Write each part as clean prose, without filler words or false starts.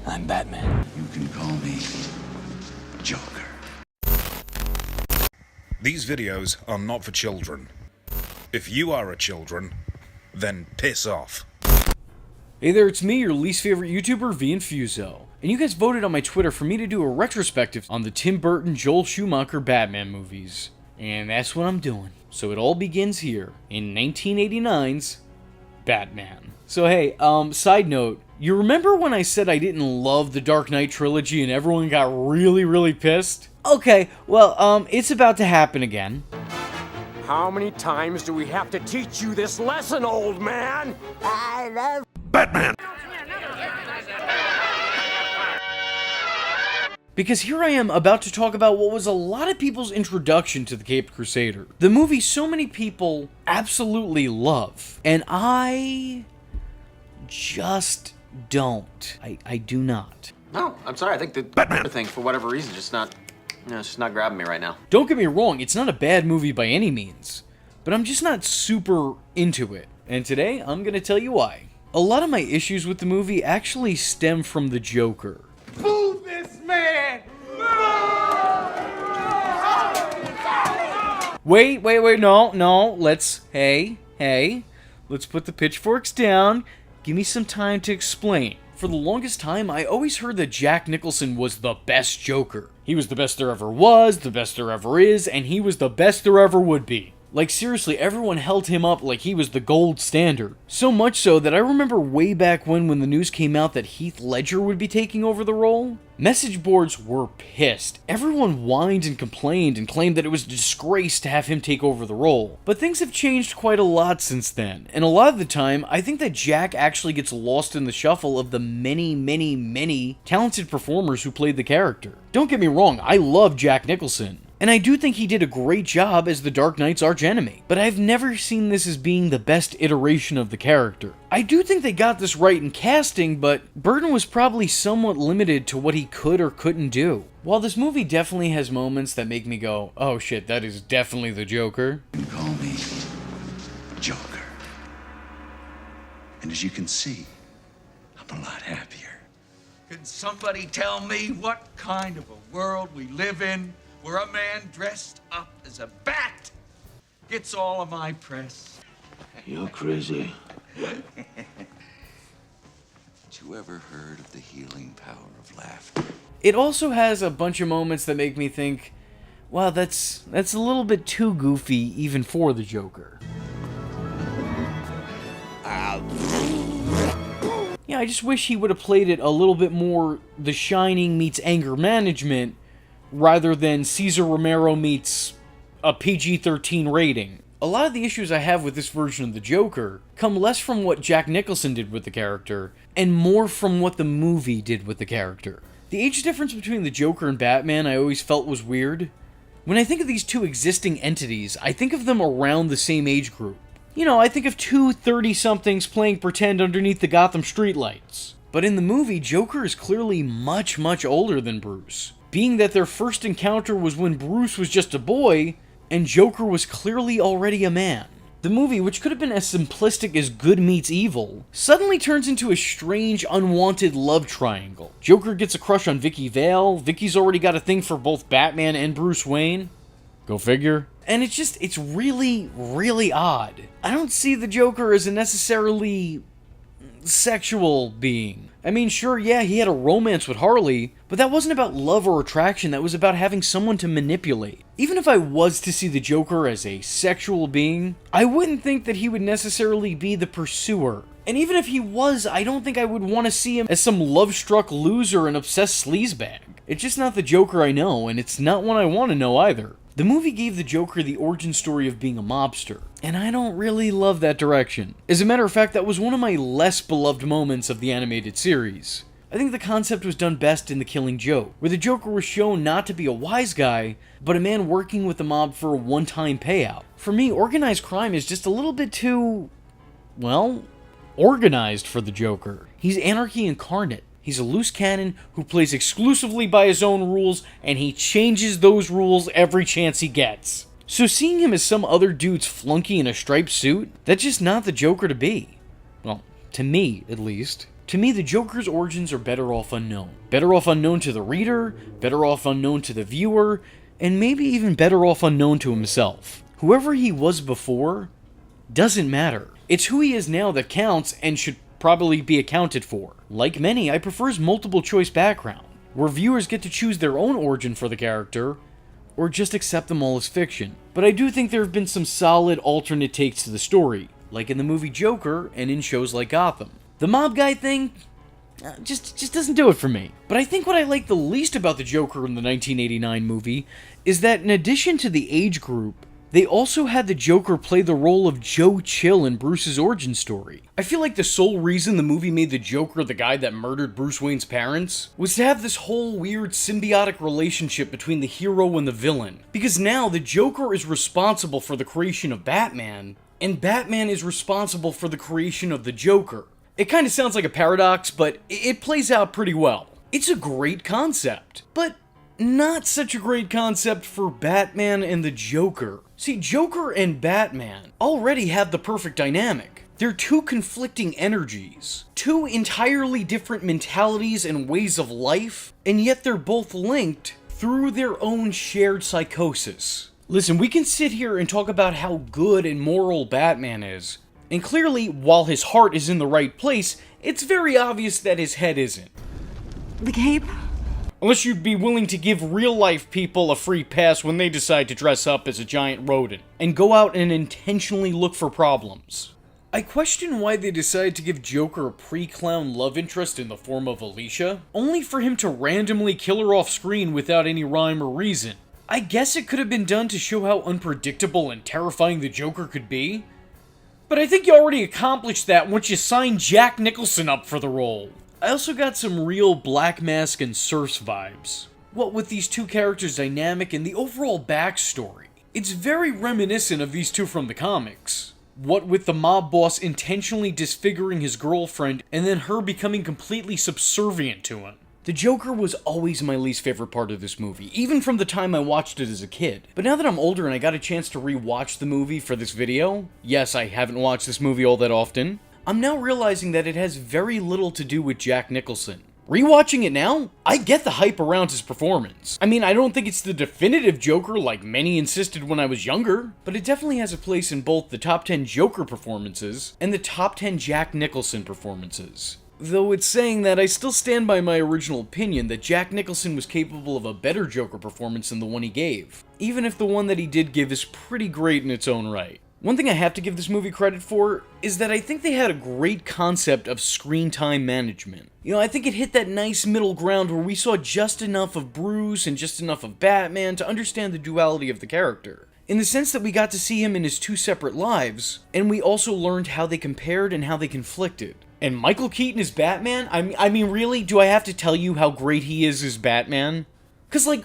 I'm Batman. You can call me Joker. These videos are not for children. If you are a children, then piss off. Hey there, it's me, your least favorite YouTuber, Infuso. And you guys voted on my Twitter for me to do a retrospective on the Tim Burton, Joel Schumacher Batman movies. And that's what I'm doing. So it all begins here, in 1989's Batman. So hey, side note, you remember when I said I didn't love the Dark Knight trilogy and everyone got really pissed? Okay, well, it's about to happen again. How many times do we have to teach you this lesson, old man? I love Batman! Because here I am about to talk about what was a lot of people's introduction to the Caped Crusader. The movie so many people absolutely love. And I just don't. I do not. No, I'm sorry. I think the Batman thing, for whatever reason, it's just not grabbing me right now. Don't get me wrong, it's not a bad movie by any means. But I'm just not super into it. And today, I'm gonna tell you why. A lot of my issues with the movie actually stem from the Joker. Move this man! Wait, no, hey, let's put the pitchforks down. Give me some time to explain. For the longest time, I always heard that Jack Nicholson was the best Joker. He was the best there ever was, the best there ever is, and he was the best there ever would be. Like seriously, everyone held him up like he was the gold standard. So much so that I remember way back when the news came out that Heath Ledger would be taking over the role, message boards were pissed. Everyone whined and complained and claimed that it was a disgrace to have him take over the role. But things have changed quite a lot since then, and a lot of the time, I think that Jack actually gets lost in the shuffle of the many talented performers who played the character. Don't get me wrong, I love Jack Nicholson. And I do think he did a great job as the Dark Knight's archenemy, but I've never seen this as being the best iteration of the character. I do think they got this right in casting, but Burton was probably somewhat limited to what he could or couldn't do. While this movie definitely has moments that make me go, oh shit, that is definitely the Joker. You can call me Joker. And as you can see, I'm a lot happier. Can somebody tell me what kind of a world we live in where a man dressed up as a bat gets all of my press? You're crazy. But you ever heard of the healing power of laughter? It also has a bunch of moments that make me think, wow, that's a little bit too goofy even for the Joker. Yeah, I just wish he would have played it a little bit more The Shining meets anger management, rather than Cesar Romero meets a PG-13 rating. A lot of the issues I have with this version of the Joker come less from what Jack Nicholson did with the character, and more from what the movie did with the character. The age difference between the Joker and Batman I always felt was weird. When I think of these two existing entities, I think of them around the same age group. You know, I think of two 30-somethings playing pretend underneath the Gotham streetlights. But in the movie, Joker is clearly much older than Bruce. Being that their first encounter was when Bruce was just a boy, and Joker was clearly already a man. The movie, which could have been as simplistic as good meets evil, suddenly turns into a strange, unwanted love triangle. Joker gets a crush on Vicky Vale, Vicky's already got a thing for both Batman and Bruce Wayne. Go figure. And it's really odd. I don't see the Joker as a necessarily sexual being. I mean, sure, yeah, he had a romance with Harley, but that wasn't about love or attraction, that was about having someone to manipulate. Even if I was to see the Joker as a sexual being, I wouldn't think that he would necessarily be the pursuer. And even if he was, I don't think I would want to see him as some love-struck loser and obsessed sleazebag. It's just not the Joker I know, and it's not one I want to know either. The movie gave the Joker the origin story of being a mobster, and I don't really love that direction. As a matter of fact, that was one of my less beloved moments of the animated series. I think the concept was done best in The Killing Joke, where the Joker was shown not to be a wise guy, but a man working with the mob for a one-time payout. For me, organized crime is just a little bit too, well, organized for the Joker. He's anarchy incarnate. He's a loose cannon who plays exclusively by his own rules, and he changes those rules every chance he gets. So seeing him as some other dude's flunky in a striped suit, that's just not the Joker to be. Well, to me, at least. To me, the Joker's origins are better off unknown. Better off unknown to the reader, better off unknown to the viewer, and maybe even better off unknown to himself. Whoever he was before doesn't matter. It's who he is now that counts and should probably be accounted for. Like many, I prefer his multiple choice background, where viewers get to choose their own origin for the character, or just accept them all as fiction. But I do think there have been some solid alternate takes to the story, like in the movie Joker and in shows like Gotham. The mob guy thing just doesn't do it for me. But I think what I like the least about the Joker in the 1989 movie is that in addition to the age group, they also had the Joker play the role of Joe Chill in Bruce's origin story. I feel like the sole reason the movie made the Joker the guy that murdered Bruce Wayne's parents was to have this whole weird symbiotic relationship between the hero and the villain. Because now the Joker is responsible for the creation of Batman, and Batman is responsible for the creation of the Joker. It kind of sounds like a paradox, but it plays out pretty well. It's a great concept, but not such a great concept for Batman and the Joker. See, Joker and Batman already have the perfect dynamic. They're two conflicting energies, two entirely different mentalities and ways of life, and yet they're both linked through their own shared psychosis. Listen, we can sit here and talk about how good and moral Batman is, and clearly, while his heart is in the right place, it's very obvious that his head isn't. The cape? Unless you'd be willing to give real-life people a free pass when they decide to dress up as a giant rodent, and go out and intentionally look for problems. I question why they decided to give Joker a pre-clown love interest in the form of Alicia, only for him to randomly kill her off-screen without any rhyme or reason. I guess it could have been done to show how unpredictable and terrifying the Joker could be, but I think you already accomplished that once you signed Jack Nicholson up for the role. I also got some real Black Mask and Serfs vibes. What with these two characters' dynamic and the overall backstory. It's very reminiscent of these two from the comics. What with the mob boss intentionally disfiguring his girlfriend and then her becoming completely subservient to him. The Joker was always my least favorite part of this movie, even from the time I watched it as a kid. But now that I'm older and I got a chance to re-watch the movie for this video, yes, I haven't watched this movie all that often, I'm now realizing that it has very little to do with Jack Nicholson. Rewatching it now, I get the hype around his performance. I mean, I don't think it's the definitive Joker like many insisted when I was younger, but it definitely has a place in both the top 10 Joker performances and the top 10 Jack Nicholson performances. Though it's saying that, I still stand by my original opinion that Jack Nicholson was capable of a better Joker performance than the one he gave, even if the one that he did give is pretty great in its own right. One thing I have to give this movie credit for is that I think they had a great concept of screen time management. You know, I think it hit that nice middle ground where we saw just enough of Bruce and just enough of Batman to understand the duality of the character. In the sense that we got to see him in his two separate lives, and we also learned how they compared and how they conflicted. And Michael Keaton as Batman? I mean, really? Do I have to tell you how great he is as Batman? Because, like,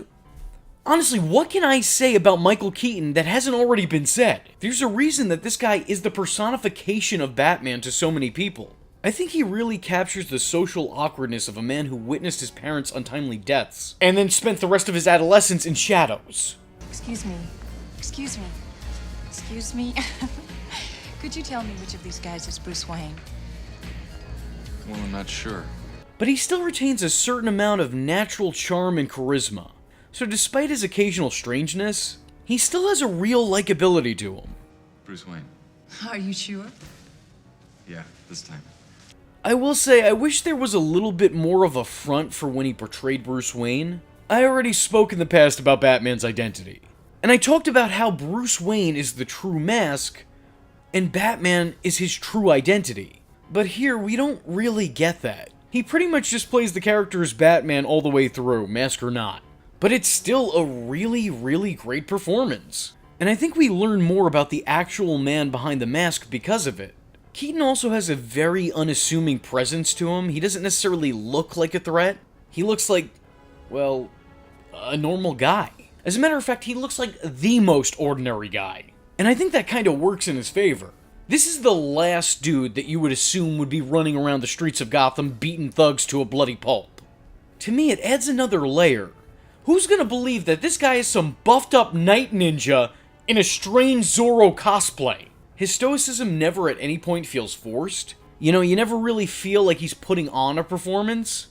honestly, what can I say about Michael Keaton that hasn't already been said? There's a reason that this guy is the personification of Batman to so many people. I think he really captures the social awkwardness of a man who witnessed his parents' untimely deaths, and then spent the rest of his adolescence in shadows. Excuse me. Excuse me. Excuse me. Could you tell me which of these guys is Bruce Wayne? Well, I'm not sure. But he still retains a certain amount of natural charm and charisma. So despite his occasional strangeness, he still has a real likability to him. Bruce Wayne. Are you sure? Yeah, this time. I will say, I wish there was a little bit more of a front for when he portrayed Bruce Wayne. I already spoke in the past about Batman's identity. And I talked about how Bruce Wayne is the true mask, and Batman is his true identity. But here, we don't really get that. He pretty much just plays the character as Batman all the way through, mask or not. But it's still a really, really great performance. And I think we learn more about the actual man behind the mask because of it. Keaton also has a very unassuming presence to him. He doesn't necessarily look like a threat. He looks like, well, a normal guy. As a matter of fact, he looks like the most ordinary guy. And I think that kind of works in his favor. This is the last dude that you would assume would be running around the streets of Gotham beating thugs to a bloody pulp. To me, it adds another layer. Who's gonna believe that this guy is some buffed up night ninja in a strange Zorro cosplay? His stoicism never at any point feels forced. You know, you never really feel like he's putting on a performance.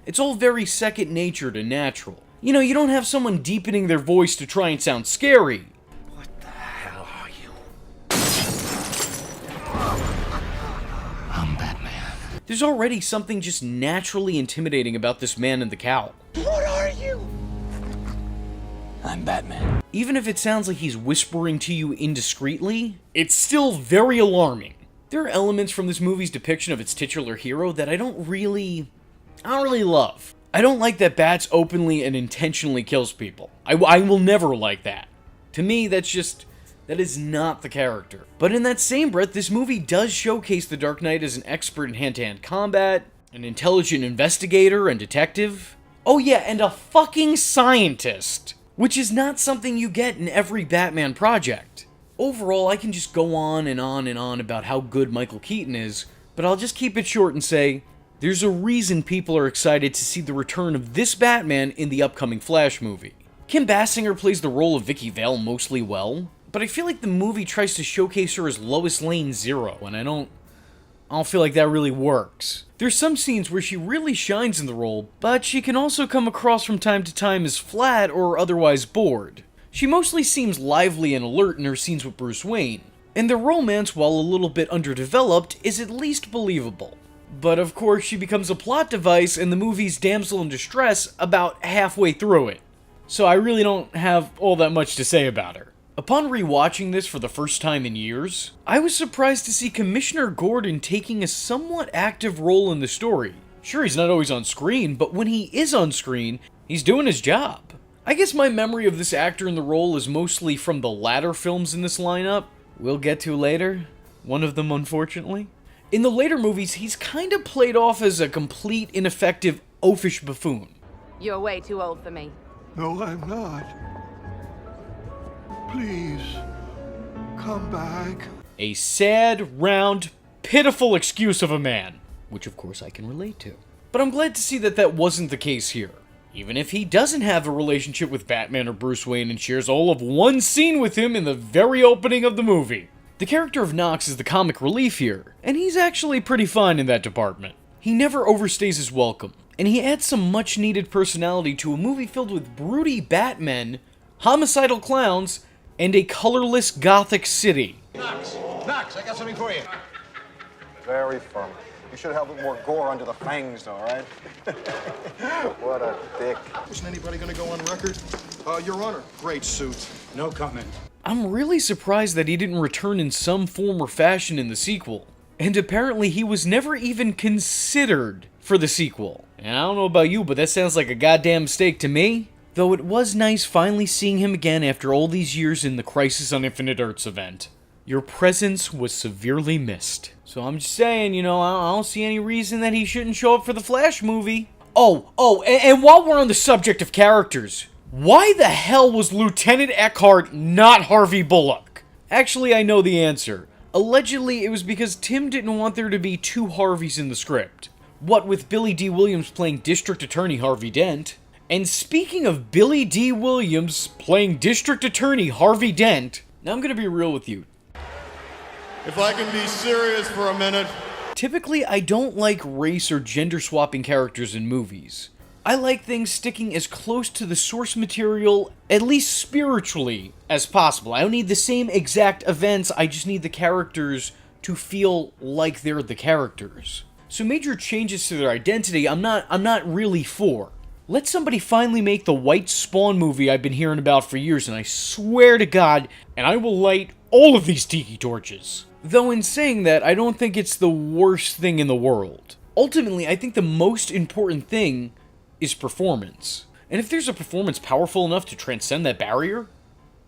It's all very second-natured and natural. You know, you don't have someone deepening their voice to try and sound scary. What the hell are you? I'm Batman. There's already something just naturally intimidating about this man in the cowl. What are you? I'm Batman. Even if it sounds like he's whispering to you indiscreetly, it's still very alarming. There are elements from this movie's depiction of its titular hero that I don't really love. I don't like that Bats openly and intentionally kills people. I will never like that. To me, that is not the character. But in that same breath, this movie does showcase the Dark Knight as an expert in hand-to-hand combat, an intelligent investigator and detective. Oh yeah, and a fucking scientist, which is not something you get in every Batman project. Overall, I can just go on and on and on about how good Michael Keaton is, but I'll just keep it short and say, there's a reason people are excited to see the return of this Batman in the upcoming Flash movie. Kim Basinger plays the role of Vicky Vale mostly well, but I feel like the movie tries to showcase her as Lois Lane Zero, and I don't feel like that really works. There's some scenes where she really shines in the role, but she can also come across from time to time as flat or otherwise bored. She mostly seems lively and alert in her scenes with Bruce Wayne, and their romance, while a little bit underdeveloped, is at least believable. But of course, she becomes a plot device in the movie's damsel in distress about halfway through it. So I really don't have all that much to say about her. Upon rewatching this for the first time in years, I was surprised to see Commissioner Gordon taking a somewhat active role in the story. Sure, he's not always on screen, but when he is on screen, he's doing his job. I guess my memory of this actor in the role is mostly from the latter films in this lineup. We'll get to later. One of them, unfortunately. In the later movies, he's kind of played off as a complete, ineffective, oafish buffoon. You're way too old for me. No, I'm not. Please, come back. A sad, round, pitiful excuse of a man, which of course I can relate to. But I'm glad to see that that wasn't the case here. Even if he doesn't have a relationship with Batman or Bruce Wayne and shares all of one scene with him in the very opening of the movie. The character of Knox is the comic relief here, and he's actually pretty fine in that department. He never overstays his welcome, and he adds some much-needed personality to a movie filled with broody Batmen, homicidal clowns, and a colorless gothic city. Knox, I got something for you. Very firm. You should have a little more gore under the fangs, though, right? What a dick. Isn't anybody gonna go on record? Your Honor, great suit. No comment. I'm really surprised that he didn't return in some form or fashion in the sequel. And apparently he was never even considered for the sequel. And I don't know about you, but that sounds like a goddamn mistake to me. Though it was nice finally seeing him again after all these years in the Crisis on Infinite Earths event. Your presence was severely missed. So I'm just saying, you know, I don't see any reason that he shouldn't show up for the Flash movie. And while we're on the subject of characters, why the hell was Lieutenant Eckhart not Harvey Bullock? Actually, I know the answer. Allegedly, it was because Tim didn't want there to be two Harveys in the script. What with Billy D. Williams playing District Attorney Harvey Dent. And speaking of Billy D. Williams playing District Attorney Harvey Dent, now I'm gonna be real with you. If I can be serious for a minute. Typically, I don't like race or gender swapping characters in movies. I like things sticking as close to the source material, at least spiritually, as possible. I don't need the same exact events, I just need the characters to feel like they're the characters. So major changes to their identity, I'm not really for. Let somebody finally make the White Spawn movie I've been hearing about for years, and I swear to God, and I will light all of these tiki torches. Though in saying that, I don't think it's the worst thing in the world. Ultimately, I think the most important thing is performance. And if there's a performance powerful enough to transcend that barrier,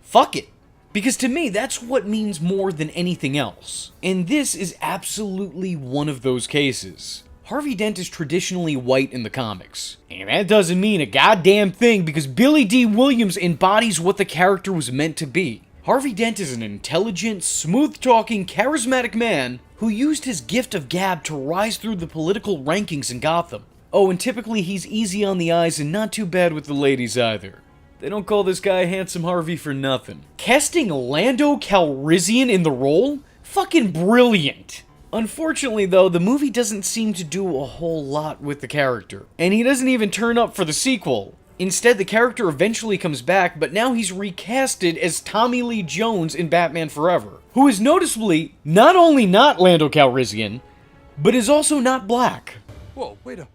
fuck it. Because to me, that's what means more than anything else. And this is absolutely one of those cases. Harvey Dent is traditionally white in the comics. And that doesn't mean a goddamn thing because Billy D. Williams embodies what the character was meant to be. Harvey Dent is an intelligent, smooth-talking, charismatic man who used his gift of gab to rise through the political rankings in Gotham. Oh, and typically he's easy on the eyes and not too bad with the ladies either. They don't call this guy Handsome Harvey for nothing. Casting Lando Calrissian in the role? Fucking brilliant. Unfortunately, though, the movie doesn't seem to do a whole lot with the character. And he doesn't even turn up for the sequel. Instead, the character eventually comes back, but now he's recasted as Tommy Lee Jones in Batman Forever, who is noticeably not only not Lando Calrissian, but is also not black. Whoa, wait a...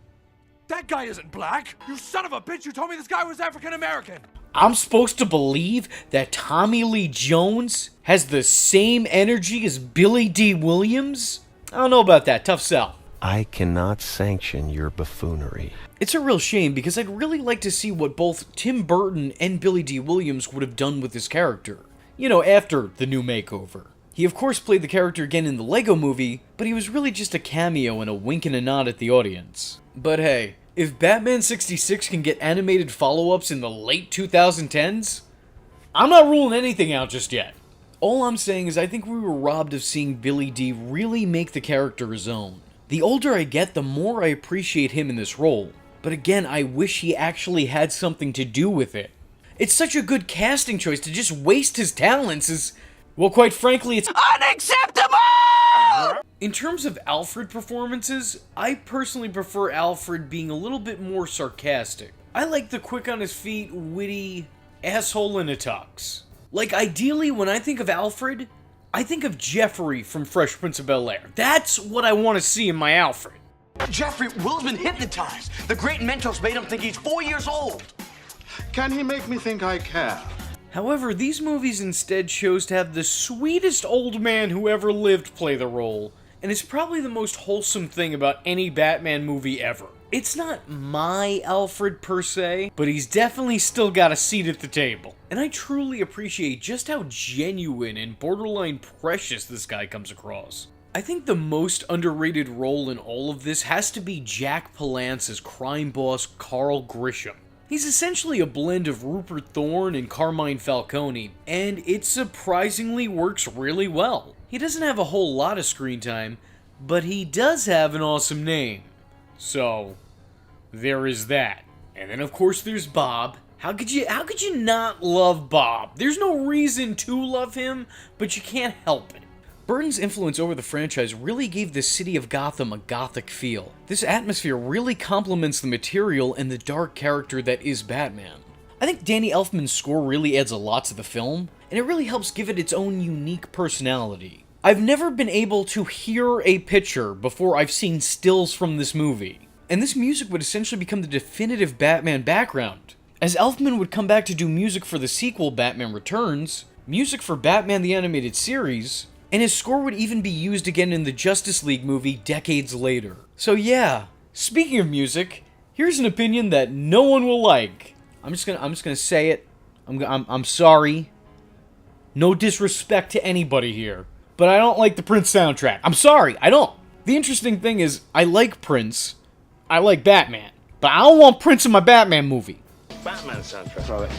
That guy isn't black! You son of a bitch, you told me this guy was African-American! I'm supposed to believe that Tommy Lee Jones has the same energy as Billy D. Williams? I don't know about that. Tough sell. I cannot sanction your buffoonery. It's a real shame because I'd really like to see what both Tim Burton and Billy D. Williams would have done with this character. You know, after the new makeover. He of course played the character again in the Lego movie, but he was really just a cameo and a wink and a nod at the audience. But hey, if Batman 66 can get animated follow-ups in the late 2010s, I'm not ruling anything out just yet. All I'm saying is I think we were robbed of seeing Billy D. really make the character his own. The older I get, the more I appreciate him in this role. But again, I wish he actually had something to do with it. It's such a good casting choice to just waste his talents as... well, quite frankly, it's unacceptable! In terms of Alfred performances, I personally prefer Alfred being a little bit more sarcastic. I like the quick on his feet, witty asshole in a tux. Like, ideally, when I think of Alfred, I think of Jeffrey from Fresh Prince of Bel-Air. That's what I want to see in my Alfred. Jeffrey, Will's been hypnotized. The great Mentos made him think he's 4 years old. Can he make me think I care? However, these movies instead chose to have the sweetest old man who ever lived play the role, and it's probably the most wholesome thing about any Batman movie ever. It's not my Alfred per se, but he's definitely still got a seat at the table. And I truly appreciate just how genuine and borderline precious this guy comes across. I think the most underrated role in all of this has to be Jack Palance's crime boss Carl Grisham. He's essentially a blend of Rupert Thorne and Carmine Falcone, and it surprisingly works really well. He doesn't have a whole lot of screen time, but he does have an awesome name. So, there is that. And then of course there's Bob. How could you not love Bob? There's no reason to love him, but you can't help it. Burton's influence over the franchise really gave the city of Gotham a gothic feel. This atmosphere really complements the material and the dark character that is Batman. I think Danny Elfman's score really adds a lot to the film, and it really helps give it its own unique personality. I've never been able to hear a picture before I've seen stills from this movie, and this music would essentially become the definitive Batman background. As Elfman would come back to do music for the sequel Batman Returns, music for Batman the Animated Series, and his score would even be used again in the Justice League movie decades later. So yeah, speaking of music, here's an opinion that no one will like. I'm just gonna say it. I'm sorry. No disrespect to anybody here, but I don't like the Prince soundtrack. I'm sorry, I don't. The interesting thing is, I like Prince, I like Batman, but I don't want Prince in my Batman movie. Batman soundtrack.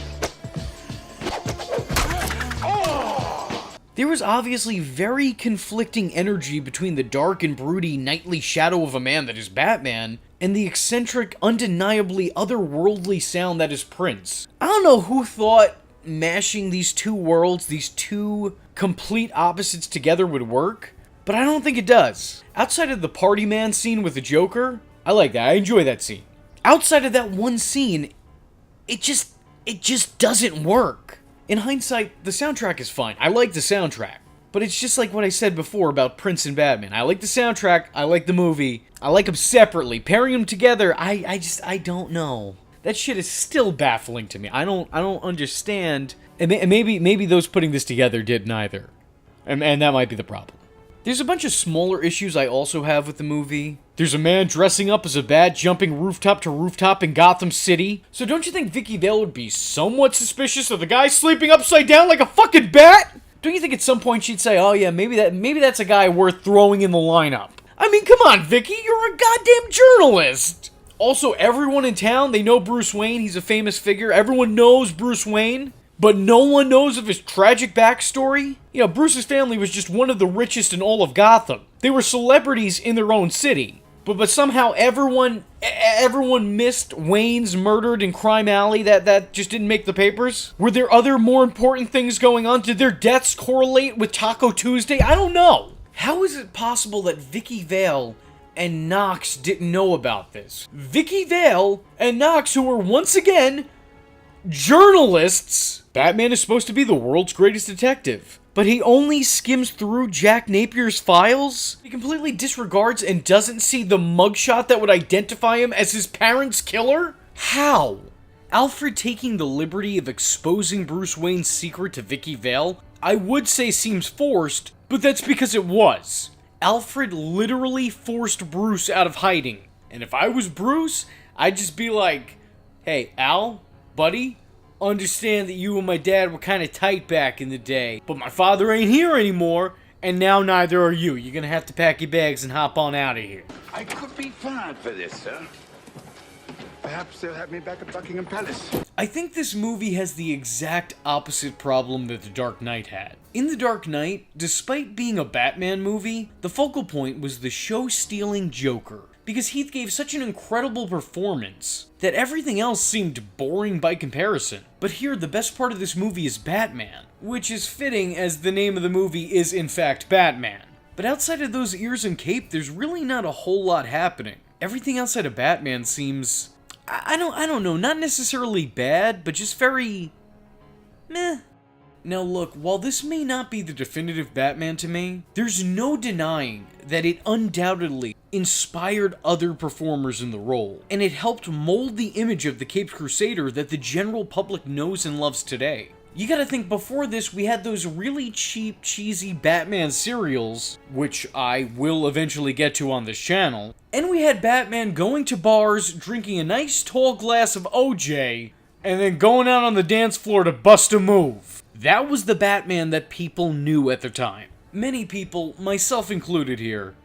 There was obviously very conflicting energy between the dark and broody nightly shadow of a man that is Batman, and the eccentric, undeniably otherworldly sound that is Prince. I don't know who thought mashing these two worlds, these two complete opposites together would work, but I don't think it does. Outside of the party man scene with the Joker, I like that, I enjoy that scene. Outside of that one scene, it just doesn't work. In hindsight, the soundtrack is fine. I like the soundtrack. But it's just like what I said before about Prince and Batman. I like the soundtrack, I like the movie, I like them separately. Pairing them together, I don't know. That shit is still baffling to me. I don't understand. And maybe those putting this together did neither. And that might be the problem. There's a bunch of smaller issues I also have with the movie. There's a man dressing up as a bat jumping rooftop to rooftop in Gotham City. So don't you think Vicky Vale would be somewhat suspicious of the guy sleeping upside down like a fucking bat? Don't you think at some point she'd say, oh yeah, maybe that's a guy worth throwing in the lineup? I mean, come on, Vicky, you're a goddamn journalist! Also, everyone in town, they know Bruce Wayne, he's a famous figure. Everyone knows Bruce Wayne, but no one knows of his tragic backstory. You know, Bruce's family was just one of the richest in all of Gotham. They were celebrities in their own city. But somehow everyone missed Wayne's murdered in Crime Alley. That just didn't make the papers. Were there other more important things going on? Did their deaths correlate with Taco Tuesday? I don't know. How is it possible that Vicky Vale and Knox didn't know about this? Vicky Vale and Knox, who were once again journalists. Batman is supposed to be the world's greatest detective, but he only skims through Jack Napier's files? He completely disregards and doesn't see the mugshot that would identify him as his parents' killer? How? Alfred taking the liberty of exposing Bruce Wayne's secret to Vicky Vale, I would say seems forced, but that's because it was. Alfred literally forced Bruce out of hiding, and if I was Bruce, I'd just be like, hey, Al, buddy, understand that you and my dad were kind of tight back in the day, but my father ain't here anymore, and now neither are you. You're gonna have to pack your bags and hop on out of here. I could be fired for this, sir. Perhaps they'll have me back at Buckingham Palace. I think this movie has the exact opposite problem that The Dark Knight had. In The Dark Knight, despite being a Batman movie, the focal point was the show-stealing Joker, because Heath gave such an incredible performance that everything else seemed boring by comparison. But here, the best part of this movie is Batman, which is fitting as the name of the movie is in fact Batman. But outside of those ears and cape, there's really not a whole lot happening. Everything outside of Batman seems, I don't know, not necessarily bad, but just very meh. Now look, while this may not be the definitive Batman to me, there's no denying that it undoubtedly inspired other performers in the role, and it helped mold the image of the Caped Crusader that the general public knows and loves today. You gotta think, before this, we had those really cheap, cheesy Batman serials, which I will eventually get to on this channel, and we had Batman going to bars, drinking a nice tall glass of OJ, and then going out on the dance floor to bust a move. That was the Batman that people knew at the time. Many people, myself included here,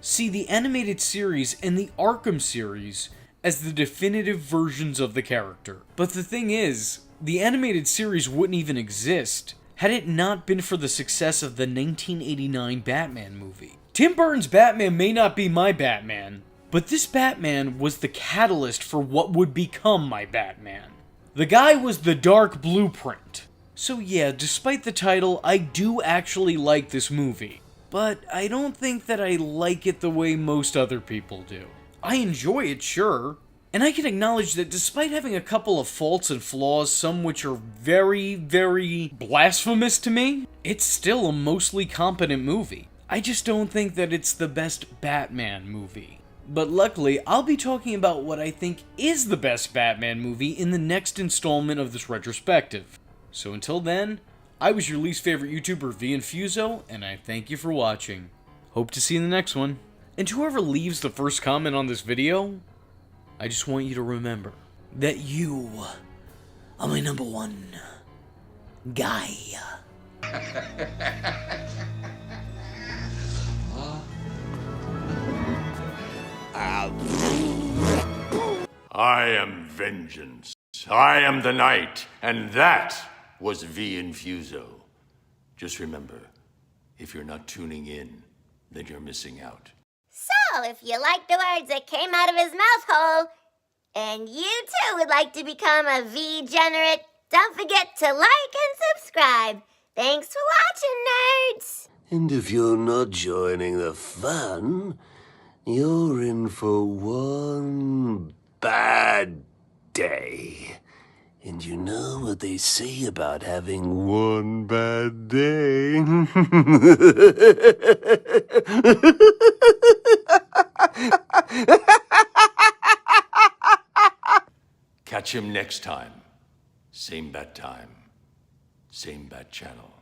see the animated series and the Arkham series as the definitive versions of the character. But the thing is, the animated series wouldn't even exist had it not been for the success of the 1989 Batman movie. Tim Burton's Batman may not be my Batman, but this Batman was the catalyst for what would become my Batman. The guy was the dark blueprint. So yeah, despite the title, I do actually like this movie. But I don't think that I like it the way most other people do. I enjoy it, sure. And I can acknowledge that despite having a couple of faults and flaws, some which are very, very blasphemous to me, it's still a mostly competent movie. I just don't think that it's the best Batman movie. But luckily, I'll be talking about what I think is the best Batman movie in the next installment of this retrospective. So until then, I was your least favorite YouTuber, Infuso, and I thank you for watching. Hope to see you in the next one. And to whoever leaves the first comment on this video, I just want you to remember that you are my #1 guy. I am vengeance. I am the night, and that was Infuso. Just remember, if you're not tuning in, then you're missing out. So, if you like the words that came out of his mouth hole, and you too would like to become a V-generate, don't forget to like and subscribe. Thanks for watching, nerds! And if you're not joining the fun, you're in for one bad day. And you know what they say about having one bad day? Catch him next time. Same bat time. Same bat channel.